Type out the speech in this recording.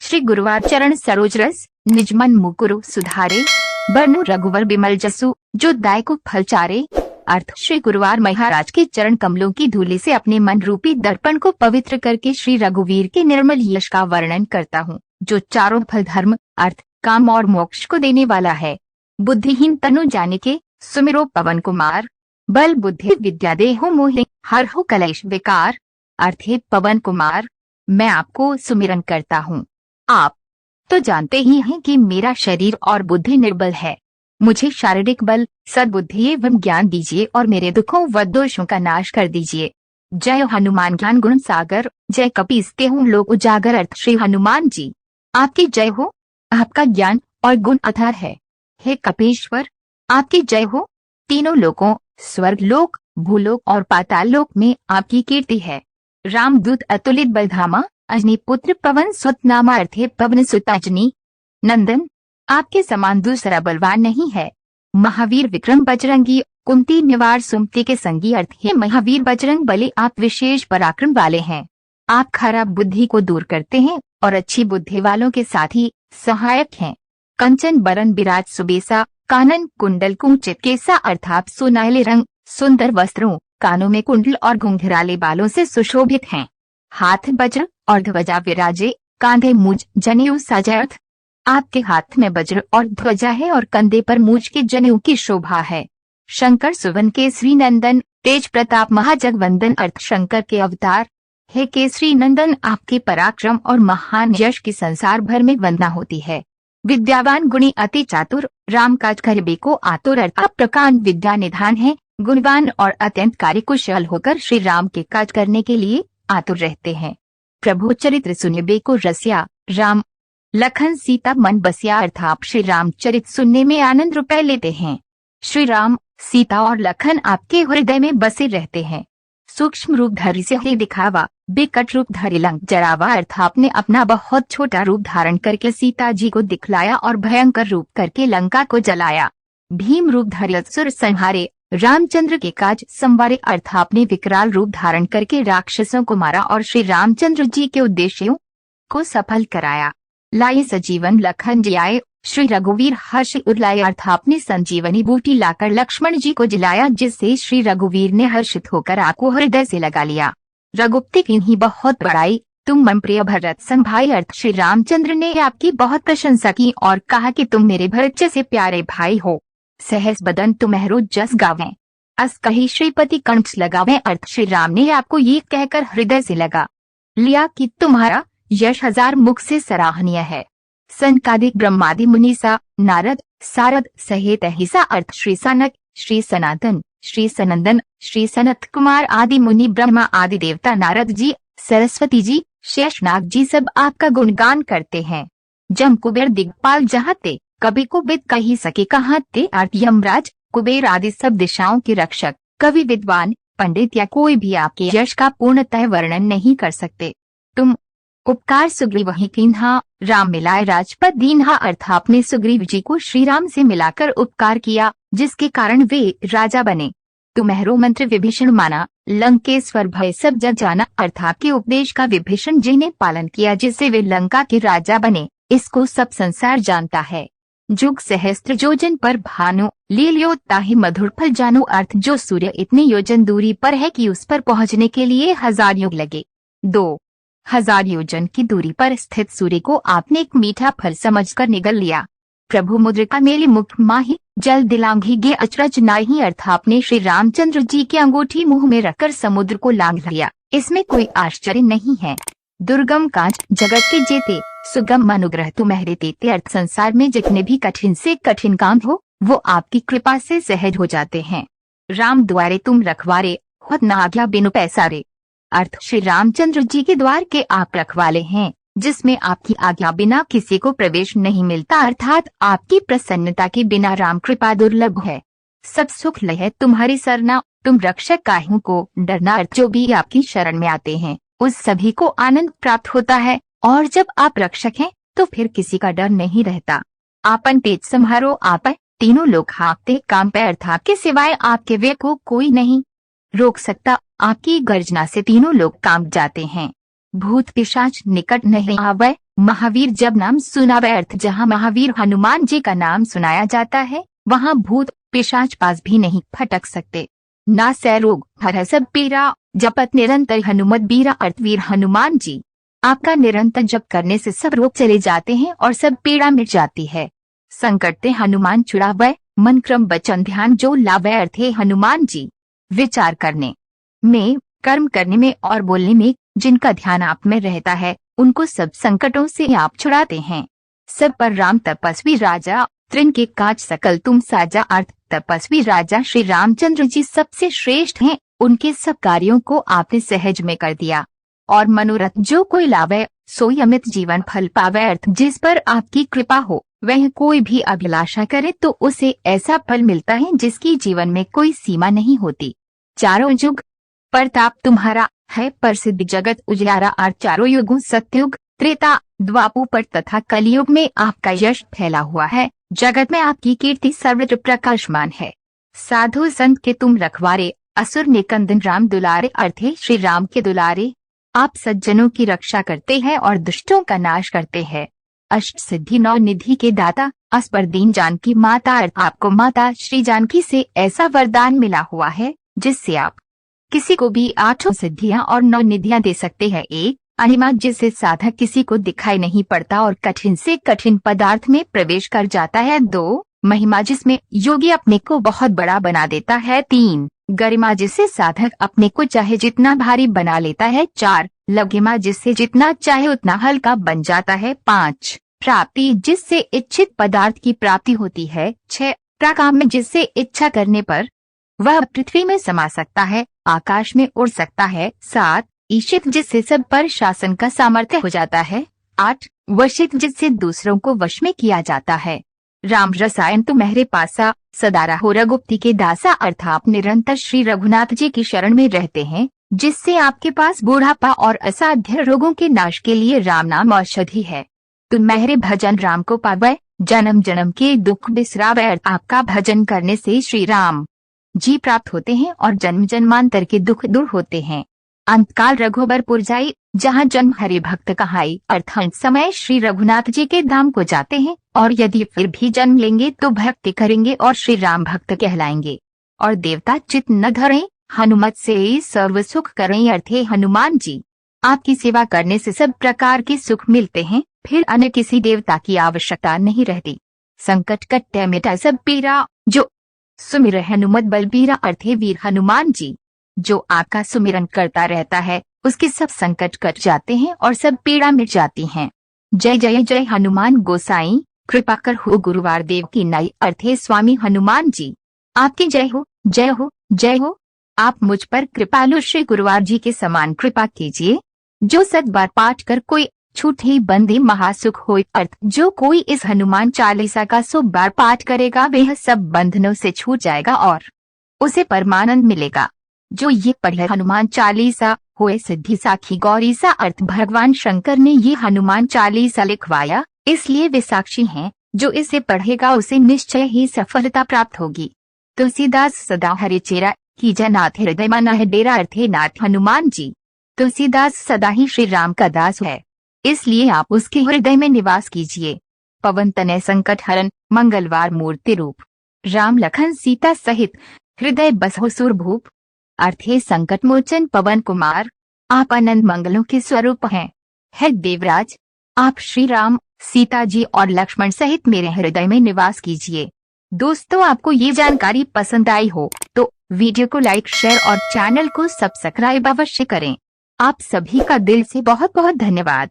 श्री गुरुवार चरण सरोज रस, निज मन मुकुरु सुधारे, बरनु रघुवर बिमल जसु, जो दाय को फल चारे। अर्थ, श्री गुरुवार महाराज के चरण कमलों की धूली से अपने मन रूपी दर्पण को पवित्र करके श्री रघुवीर के निर्मल यश का वर्णन करता हूँ, जो चारों फल धर्म, अर्थ, काम और मोक्ष को देने वाला है। बुद्धिहीन तनु जाने के, सुमिरो पवन कुमार, बल बुद्धि विद्या देहु मोहे, हर हो कलेश विकार। अर्थ है, पवन कुमार, मैं आपको सुमिरन करता हूँ। आप तो जानते ही हैं कि मेरा शरीर और बुद्धि निर्बल है। मुझे शारीरिक बल, सद्बुद्धि एवं ज्ञान दीजिए और मेरे दुखों व दोषों का नाश कर दीजिए। जय हनुमान ज्ञान गुण सागर, जय कपीसते हूँ लोक उजागर। अर्थ, श्री हनुमान जी आपकी जय हो, आपका ज्ञान और गुण अथाह है। हे कपीश्वर, आपकी जय हो, तीनों लोकों, स्वर्ग लोक, भूलोक और पाताल लोक में आपकी कीर्ति है। रामदूत अतुलित बलधामा, अजनी पुत्र पवन सुत नामा। अर्थ है, पवन सुत अजनी नंदन, आपके समान दूसरा बलवान नहीं है। महावीर विक्रम बजरंगी, कुंती निवार सुमति के संगी। अर्थ है, महावीर बजरंग बली, आप विशेष पराक्रम वाले हैं। आप खराब बुद्धि को दूर करते हैं और अच्छी बुद्धि वालों के साथी सहायक हैं। कंचन बरन विराज सुबेसा, कानन कुंडल कुंचित केसा। अर्थ, आप सुनहले रंग, सुंदर वस्त्रों, कानों में कुंडल और घुंघराले बालों से सुशोभित हैं। हाथ वज्र और ध्वजा विराजे, कांधे मूज जनेऊ साजा। अर्थ, आपके हाथ में वज्र और ध्वजा है और कंधे पर मूज के जनेऊ की शोभा है। शंकर सुवन केसरी नंदन, तेज प्रताप महाजगवंदन। अर्थ, शंकर के अवतार हे केसरी नंदन, आपके पराक्रम और महान यश की संसार भर में वंदना होती है। विद्यावान गुणी अति चातुर, राम काज करिबे को आतुर। अर्थ, आप प्रकांड विद्या निधान है, गुणवान और अत्यंत कार्यकुशल होकर श्री राम के काज करने के लिए आतुर रहते हैं। प्रभु चरित्र सुनिबे को रसिया, राम लखन सीता मन बसिया। अर्थ, आप श्री राम चरित सुनने में आनंद रुपए लेते हैं। श्री राम, सीता और लखन आपके हृदय में बसे रहते हैं। सूक्ष्म रूप धरि से ही दिखावा, बिकट रूप धरि लंक जरावा। अर्थ, आपने अपना बहुत छोटा रूप धारण करके सीता जी को दिखलाया और भयंकर रूप करके लंका को जलाया। भीम रूप धरि असुर संहारे, रामचंद्र के काज संवारे। अर्थ, आपने विकराल रूप धारण करके राक्षसों को मारा और श्री रामचंद्र जी के उद्देश्यों को सफल कराया। लाए सजीवन लखन जी आए, श्री रघुवीर हर्ष उड़लाए। अर्थ, आपने संजीवनी बूटी लाकर लक्ष्मण जी को जिलाया, जिससे श्री रघुवीर ने हर्षित होकर आपको हृदय से लगा लिया। रघुपति की ही बहुत बड़ाई, तुम मन प्रिय भरत सम भाई। अर्थ, श्री रामचंद्र ने आपकी बहुत प्रशंसा की और कहा कि तुम मेरे भरत जैसे प्यारे भाई हो। सहस बदन तुम्हेरो जस गावें, अस कही श्रीपति कंठ लगावें। अर्थ, श्री राम ने आपको ये कहकर हृदय से लगा लिया कि तुम्हारा यश हजार मुख से सराहनीय है। सनकादिक ब्रह्मादि मुनीसा, नारद सारद सहित अहिसा। अर्थ, श्री सनक, श्री सनातन, श्री सनंदन, श्री सनत कुमार आदि मुनि, ब्रह्मा आदि देवता, नारद जी, सरस्वती जी, शेषनाग जी सब आपका गुणगान करते हैं। जम कुबेर दिग्पाल जहाते, कभी कुबित कही सके कहाते। अर्थ, यमराज कुबेर आदि सब दिशाओं के रक्षक, कवि विद्वान पंडित या कोई भी आपके यश का पूर्णतः वर्णन नहीं कर सकते। तुम उपकार सुग्रीव ही कीन्हा, राम मिलाए राजपद दीन्हा। अर्थ, आपने सुग्रीव जी को श्री राम से मिलाकर उपकार किया, जिसके कारण वे राजा बने। तुम्हेरो मंत्र विभीषण माना, लंकेश्वर भय सब जग जाना। अर्थ, आपके उपदेश का विभीषण जी ने पालन किया, जिससे वे लंका के राजा बने। इसको सब संसार जानता है। जुग सहस्त्र योजन पर भानु, लील्यो ताहि मधुर फल जानो। अर्थ, जो सूर्य इतने योजन दूरी पर है कि उस पर पहुँचने के लिए 1000 युग लगे। 2000 योजन की दूरी पर स्थित सूर्य को आपने एक मीठा फल समझकर निगल लिया। प्रभु मुद्रिका मेली मुख माही, जल दिलांघी गे अचरज नाही। अर्थ, आपने श्री रामचंद्र जी की अंगूठी मुंह में रखकर समुद्र को लांघ लिया। इसमें कोई आश्चर्य नहीं है। दुर्गम काज जगत के जेते, सुगम अनुग्रह तुम्हारे देते। अर्थ, संसार में जितने भी कठिन से कठिन काम हो, वो आपकी कृपा से सहज हो जाते हैं। राम द्वारे तुम रखवारे, खुद न आज्ञा बिनु पैसारे। अर्थ, श्री रामचंद्र जी के द्वार के आप रखवाले हैं, जिसमें आपकी आज्ञा बिना किसी को प्रवेश नहीं मिलता। अर्थात आपकी प्रसन्नता के बिना राम कृपा दुर्लभ है। सब सुख लय है तुम्हारी सरना, तुम रक्षक काहू को डरना। अर्थ, जो भी आपकी शरण में आते हैं उस सभी को आनंद प्राप्त होता है, और जब आप रक्षक हैं तो फिर किसी का डर नहीं रहता। आपन तेज संहारो आप, तीनों लोग हाँकते काम पे। अर्थात के सिवाय आपके वे को कोई नहीं रोक सकता। आपकी गर्जना से तीनों लोग कांप जाते हैं। भूत पिशाच निकट नहीं आवे। महावीर जब नाम सुनावे अर्थ जहाँ महावीर हनुमान जी का नाम सुनाया जाता है वहाँ भूत पिशाच पास भी नहीं फटक सकते। ना सै रोग हर सब पीरा जपत निरंतर हनुमत बीरा अर्थ वीर हनुमान जी आपका निरंतर जप करने से सब रोग चले जाते हैं और सब पीड़ा मिट जाती है। संकट हनुमान छुड़ावे मन क्रम वचन ध्यान जो लावे अर्थ है हनुमान जी विचार करने में, कर्म करने में और बोलने में जिनका ध्यान आप में रहता है उनको सब संकटों से आप छुड़ाते हैं। सब पर राम तपस्वी राजा त्रिन के काज सकल तुम साजा अर्थ तपस्वी राजा श्री रामचंद्र जी सबसे श्रेष्ठ हैं। उनके सब कार्यों को आपने सहज में कर दिया और मनोरथ जो कोई लावे सोई अमित जीवन फल पावे अर्थ जिस पर आपकी कृपा हो वह कोई भी अभिलाषा करे तो उसे ऐसा फल मिलता है जिसकी जीवन में कोई सीमा नहीं होती। चारों युग प्रताप तुम्हारा है प्रसिद्ध जगत उजियारा अर्थ चारों युगों सतयुग त्रेता द्वापर तथा कलयुग में आपका यश फैला हुआ है। जगत में आपकी कीर्ति सर्वत्र प्रकाशमान है। साधु संत के तुम रखवारे असुर निकंदन राम दुलारे अर्थ है श्री राम के दुलारे। आप सज्जनों की रक्षा करते हैं और दुष्टों का नाश करते हैं। अष्ट सिद्धि नौ निधि के दाता अस्पर दीन जानकी माता अर्थ आपको माता श्री जानकी से ऐसा वरदान मिला हुआ है जिससे आप किसी को भी 8 सिद्धियां और 9 निधियां दे सकते हैं। 1 अनिमा जिससे साधक किसी को दिखाई नहीं पड़ता और कठिन से कठिन पदार्थ में प्रवेश कर जाता है। 2 महिमा जिसमें योगी अपने को बहुत बड़ा बना देता है। 3 गरिमा जिससे साधक अपने को चाहे जितना भारी बना लेता है। 4 लघिमा जिससे जितना चाहे उतना हल्का बन जाता है। 5 प्राप्ति जिससे इच्छित पदार्थ की प्राप्ति होती है। 6 प्राकाम में जिससे इच्छा करने पर वह पृथ्वी में समा सकता है, आकाश में उड़ सकता है। 7 ईशित जिससे सब पर शासन का सामर्थ्य हो जाता है। 8 वशित जिससे दूसरों को वश में किया जाता है। राम रसायन तुम्हारे पासा सदा रहो रघुपति के दासा अर्थ आप निरंतर श्री रघुनाथ जी की शरण में रहते हैं जिससे आपके पास बूढ़ापा और असाध्य रोगों के नाश के लिए राम नाम औषधि है। तुम्हारे भजन राम को पावे जन्म जन्म के दुख बिसरावे अर्थ आपका भजन करने से श्री राम जी प्राप्त होते हैं और जन्म जन्मांतर के दुख दूर होते हैं। अंतकाल रघुबरपुर जाई जहाँ जन्म हरि भक्त कहाई अर्थ अंत समय श्री रघुनाथ जी के धाम को जाते हैं और यदि फिर भी जन्म लेंगे तो भक्ति करेंगे और श्री राम भक्त कहलाएंगे और देवता चित न धरें हनुमत से ही सर्व सुख करें अर्थ है हनुमान जी आपकी सेवा करने से सब प्रकार के सुख मिलते हैं, फिर अन्य किसी देवता की आवश्यकता नहीं रहती। संकट कट्टे मिटा सब पीरा जो सुमिर हनुमत बलबीरा अर्थ है वीर हनुमान जी जो आपका सुमिरन करता रहता है उसके सब संकट कट जाते हैं और सब पीड़ा मिट जाती हैं। जय जय जय हनुमान गोसाई कृपा कर हो गुरुवार देव की नाई अर्थ है स्वामी हनुमान जी आपकी जय हो जय हो जय हो। आप मुझ पर कृपालु श्री गुरुवार जी के समान कृपा कीजिए। जो 7 बार पाठ कर कोई छूट ही बंदी महासुख हो अर्थ जो कोई इस हनुमान चालीसा का 100 बार पाठ करेगा वह सब बंधनों से छूट जाएगा और उसे परमानंद मिलेगा। जो ये पढ़े हनुमान चालीसा होए सिद्धि साखी गौरीसा अर्थ भगवान शंकर ने ये हनुमान चालीसा लिखवाया इसलिए वे साक्षी हैं। जो इसे पढ़ेगा उसे निश्चय ही सफलता प्राप्त होगी। तुलसीदास सदा हरि चेरा की जनाथ हृदय माना है डेरा अर्थ है नाथ हनुमान जी। तुलसीदास सदा ही श्री राम का दास है इसलिए आप उसके हृदय में निवास कीजिए। पवन तनय संकट हरण मंगलवार मूर्ति रूप राम लखन सीता सहित हृदय बसहो सुरभूप अर्थ है संकट मोचन पवन कुमार आप अनंत मंगलों के स्वरूप हैं। है देवराज आप श्री राम सीता जी और लक्ष्मण सहित मेरे हृदय में निवास कीजिए। दोस्तों आपको ये जानकारी पसंद आई हो तो वीडियो को लाइक शेयर और चैनल को सब्सक्राइब अवश्य करें। आप सभी का दिल से बहुत बहुत धन्यवाद।